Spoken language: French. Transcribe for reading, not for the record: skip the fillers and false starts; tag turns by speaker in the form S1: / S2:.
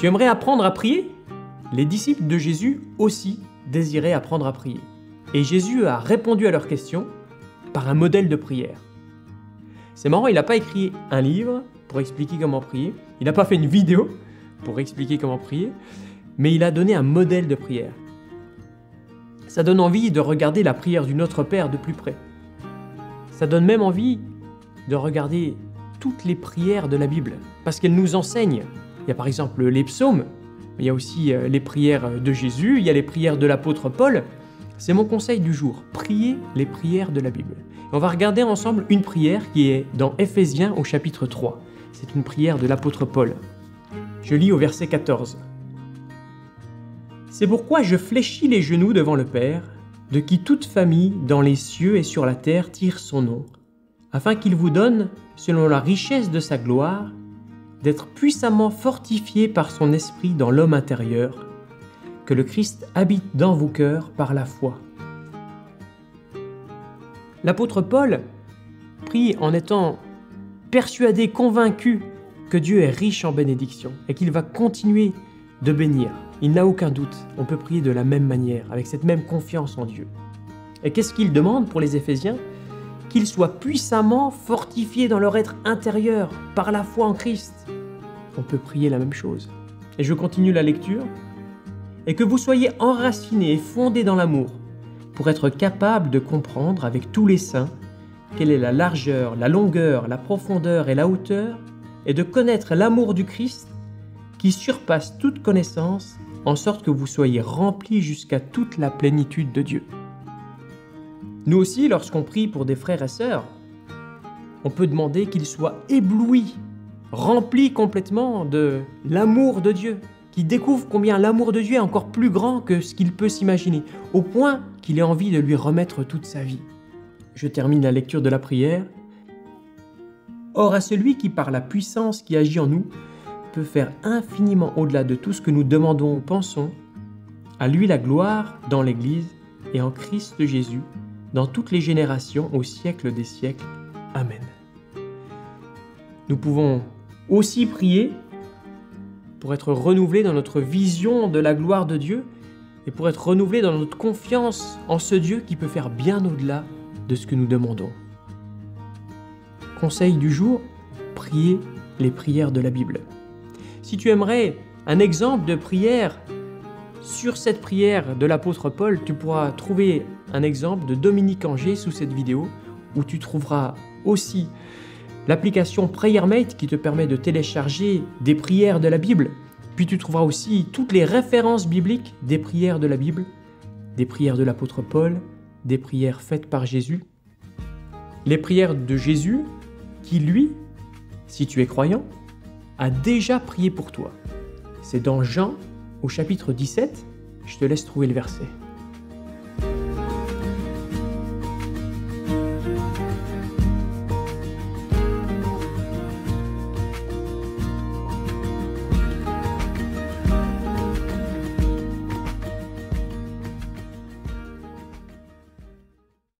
S1: Tu aimerais apprendre à prier? Les disciples de Jésus aussi désiraient apprendre à prier. Et Jésus a répondu à leurs questions par un modèle de prière. C'est marrant, il n'a pas écrit un livre pour expliquer comment prier, il n'a pas fait une vidéo pour expliquer comment prier, mais il a donné un modèle de prière. Ça donne envie de regarder la prière du Notre Père de plus près. Ça donne même envie de regarder toutes les prières de la Bible, parce qu'elles nous enseignent. Il y a par exemple les psaumes, il y a aussi les prières de Jésus, il y a les prières de l'apôtre Paul. C'est mon conseil du jour, priez les prières de la Bible. Et on va regarder ensemble une prière qui est dans Éphésiens au chapitre 3. C'est une prière de l'apôtre Paul. Je lis au verset 14. « C'est pourquoi je fléchis les genoux devant le Père, de qui toute famille dans les cieux et sur la terre tire son nom, afin qu'il vous donne, selon la richesse de sa gloire, d'être puissamment fortifié par son esprit dans l'homme intérieur, que le Christ habite dans vos cœurs par la foi. » L'apôtre Paul prie en étant persuadé, convaincu que Dieu est riche en bénédictions et qu'il va continuer de bénir. Il n'a aucun doute, on peut prier de la même manière, avec cette même confiance en Dieu. Et qu'est-ce qu'il demande pour les Éphésiens? Qu'ils soient puissamment fortifiés dans leur être intérieur par la foi en Christ. On peut prier la même chose. Et je continue la lecture. Et que vous soyez enracinés et fondés dans l'amour, pour être capables de comprendre avec tous les saints quelle est la largeur, la longueur, la profondeur et la hauteur, et de connaître l'amour du Christ qui surpasse toute connaissance, en sorte que vous soyez remplis jusqu'à toute la plénitude de Dieu. Nous aussi, lorsqu'on prie pour des frères et sœurs, on peut demander qu'ils soient éblouis, remplis complètement de l'amour de Dieu, qui découvre combien l'amour de Dieu est encore plus grand que ce qu'il peut s'imaginer, au point qu'il ait envie de lui remettre toute sa vie. Je termine la lecture de la prière. Or, à celui qui, par la puissance qui agit en nous, peut faire infiniment au-delà de tout ce que nous demandons ou pensons, à lui la gloire dans l'Église et en Christ Jésus, dans toutes les générations, au siècle des siècles. Amen. Nous pouvons aussi prier pour être renouvelés dans notre vision de la gloire de Dieu et pour être renouvelés dans notre confiance en ce Dieu qui peut faire bien au-delà de ce que nous demandons. Conseil du jour, priez les prières de la Bible. Si tu aimerais un exemple de prière sur cette prière de l'apôtre Paul, tu pourras trouver un exemple de Dominique Angers sous cette vidéo, où tu trouveras aussi l'application PrayerMate qui te permet de télécharger des prières de la Bible. Puis tu trouveras aussi toutes les références bibliques des prières de la Bible, des prières de l'apôtre Paul, des prières faites par Jésus. Les prières de Jésus qui, lui, si tu es croyant, a déjà prié pour toi. C'est dans Jean au chapitre 17. Je te laisse trouver le verset.